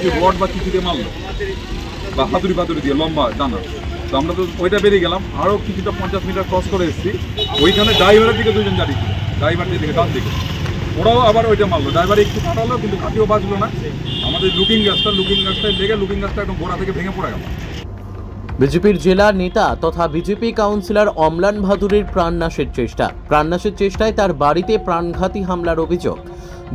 যে রড বা কিছু দিয়ে মারলো বা হাতুড়ি পাতুড়ি দিয়ে লম্বা ডানা। তো আমরা তো ওইটা বেরিয়ে গেলাম, আরও কিছুটা 50 মিটার ক্রস করে এসেছি, ওইখানে ড্রাইভারের দিকে দুজন দাঁড়িয়ে ছিল, ড্রাইভার দিকে ডান দিকে, ওরাও আবার ওইটা মারলো। ড্রাইভার একটু কাটালো কিন্তু কাটিও বাঁচলো না। আমাদের লুকিং গ্লাসটায় লেগে লুকিং গ্লাসটা একদম গোড়া থেকে ভেঙে পড়ে গেল। বিজেপির জেলা নেতা তথা বিজেপি কাউন্সিলর অম্লান ভাদুরীর প্রাণনাশের চেষ্টায় তার বাড়িতে প্রাণঘাতী হামলার অভিযোগ।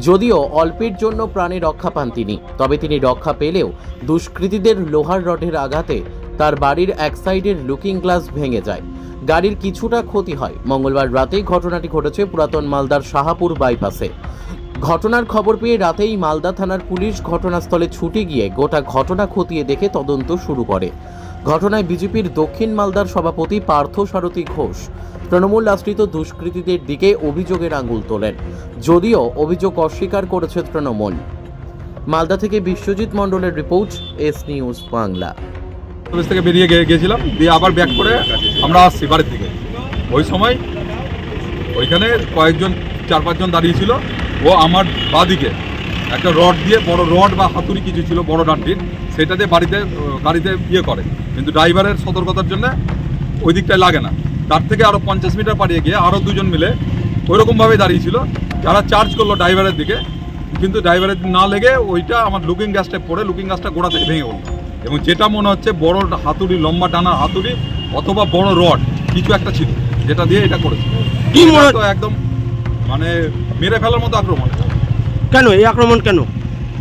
যদিও অল্পের জন্য প্রাণে রক্ষা পান তিনি, তবে তিনি রক্ষা পেলেও দুষ্কৃতীদের লোহার রডের আঘাতে তার বাড়ির এক সাইডের লুকিং গ্লাস ভেঙে যায়, গাড়ির কিছুটা ক্ষতি হয়। মঙ্গলবার রাতেই ঘটনাটি ঘটেছে পুরাতন মালদার শাহাপুর বাইপাসে। ঘটনার খবর পেয়ে রাতেই মালদা থানার পুলিশ ঘটনাস্থলে ছুটে গিয়ে গোটা ঘটনা খতিয়ে দেখে তদন্ত শুরু করে। ঘটনায় বিজেপির দক্ষিণ মালদার সভাপতি পার্থ সারথী ঘোষ তৃণমূল আশ্রিত দুষ্কৃতীদের দিকে অভিযোগের আঙুল তোলেন, যদিও অভিযোগ অস্বীকার করেছে তৃণমূল। মালদা থেকে বিশ্বজিৎ মণ্ডলের report, S news Bangla. Office থেকে বেরিয়ে গেছিলাম, দিয়ে আবার ব্যাক করে আমরা আসছি বাড়ির দিকে। ওই সময় ওইখানে কয়েকজন 4-5 জন দাঁড়িয়েছিল। ও আমার বাদিকে একটা রড দিয়ে, বড় রড বা হাতুড়ি কিছু ছিল বড় ডান্ডির, সেটা দিয়ে গাড়িতে ইয়ে করে, কিন্তু ড্রাইভারের সতর্কতার জন্য ওই দিকটায় লাগে না। তার থেকে আরও 50 মিটার পাড়িয়ে গিয়ে আরও দুজন মিলে ওইরকমভাবে দাঁড়িয়েছিল, যারা চার্জ করলো ড্রাইভারের দিকে, কিন্তু ড্রাইভারের না লেগে ওইটা আমার লুকিং গ্লাসটা পড়ে লুকিং গ্লাসটা গোড়া থেকে ভেঙে পড়লো। এবং যেটা মনে হচ্ছে বড় হাতুড়ি, লম্বা টানার হাতুড়ি অথবা বড় রড কিছু একটা ছিল, যেটা দিয়ে এটা করেছে। কি মনে তো একদম মানে মেরে ফেলার মতো আক্রমণ। কেন এই আক্রমণ কেন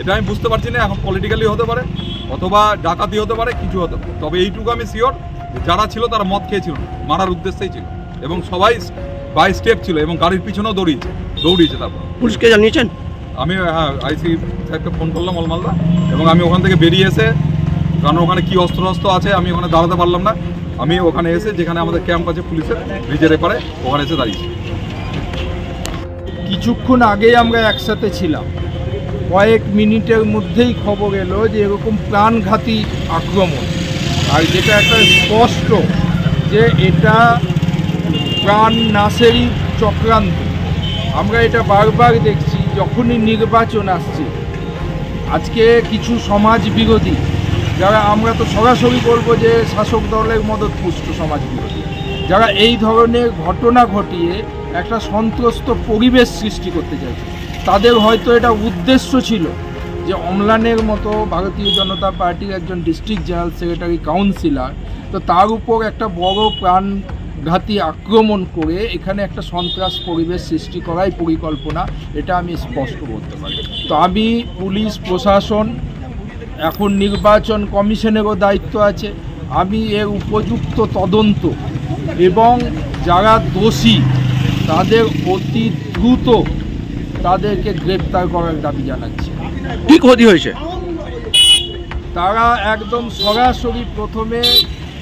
এটা আমি বুঝতে পারছি না। এখন পলিটিক্যালি হতে পারে অথবা ডাকাতি হতে পারে, কিছু হতে পারে। তবে এইটুকু আমি শিওর, যারা ছিল তারা মদ খেয়েছিল, মারার উদ্দেশ্যেই ছিল, এবং সবাই বাই স্টেপ ছিল এবং গাড়ির পিছনেও দৌড়িয়েছে। তারপর পুলিশকে জানিয়েছেন? আমি আইসি সাহেবকে ফোন করলাম অলমালদা, এবং আমি ওখান থেকে বেরিয়ে এসে, কারণ ওখানে কি অস্ত্র আছে আমি ওখানে দাঁড়াতে পারলাম না, আমি ওখানে এসে যেখানে আমাদের ক্যাম্প আছে পুলিশের ব্রিজের এপারে, ওখানে এসে দাঁড়িয়েছি। কিছুক্ষণ আগেই আমরা একসাথে ছিলাম, কয়েক মিনিটের মধ্যেই খবর এলো যে এরকম প্রাণঘাতী আক্রমণ, আর যেটা একটা স্পষ্ট যে এটা প্রাণ নাশেরই চক্রান্ত। আমরা এটা বারবার দেখছি যখনই নির্বাচন আসছে। আজকে কিছু সমাজ বিরোধী, যারা আমরা তো সরাসরি বলবো যে শাসক দলের মদতপুষ্ট সমাজ বিরোধী, যারা এই ধরনের ঘটনা ঘটিয়ে একটা সন্ত্রস্ত পরিবেশ সৃষ্টি করতে চাইছে, তাদের হয়তো এটা উদ্দেশ্য ছিল যে অম্লানের মতো ভারতীয় জনতা পার্টির একজন ডিস্ট্রিক্ট জেনারেল সেক্রেটারি কাউন্সিলর, তো তার উপর একটা বড় প্রাণঘাতী আক্রমণ করে এখানে একটা সন্ত্রাস পরিবেশ সৃষ্টি করাই পরিকল্পনা, এটা আমি স্পষ্ট করতে পারি। তো আমি পুলিশ প্রশাসন, এখন নির্বাচন কমিশনেরও দায়িত্ব আছে, আমি এর উপযুক্ত তদন্ত এবং যারা দোষী তাদের অতি দ্রুত তাদেরকে গ্রেপ্তার করার দাবি জানাচ্ছি। কি ক্ষতি হয়েছে? তারা একদম সরাসরি প্রথমে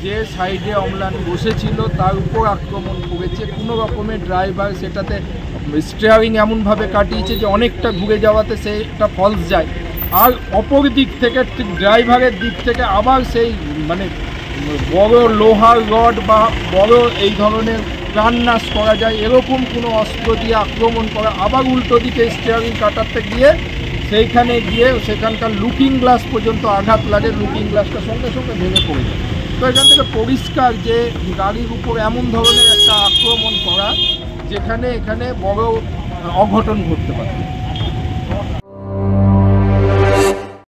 যে সাইডে অম্লান বসেছিল তার উপর আক্রমণ করেছে। কোনো রকমের ড্রাইভার সেটাতে স্টিয়ারিং এমনভাবে কাটিয়েছে যে অনেকটা ঘুরে যাওয়াতে সেটা ফলস যায়, আর অপর দিক থেকে ড্রাইভারের দিক থেকে আবার সেই মানে বড় লোহার রড বা বড় এই ধরনের প্রাণনাশ করা যায় এরকম কোনো অস্ত্র দিয়ে আক্রমণ করা, আবার উল্টো দিকে স্টিয়ারিং কাটাতে গিয়ে সেইখানে গিয়ে সেখানকার লুকিং গ্লাস পর্যন্ত আঘাত লাগে, লুকিং গ্লাসটা সঙ্গে সঙ্গে ভেঙে পড়ে যায়। তো এখান থেকে পরিষ্কার যে গাড়ির উপর এমন ধরনের একটা আক্রমণ করা যেখানে এখানে বড় অঘটন ঘটতে পারে।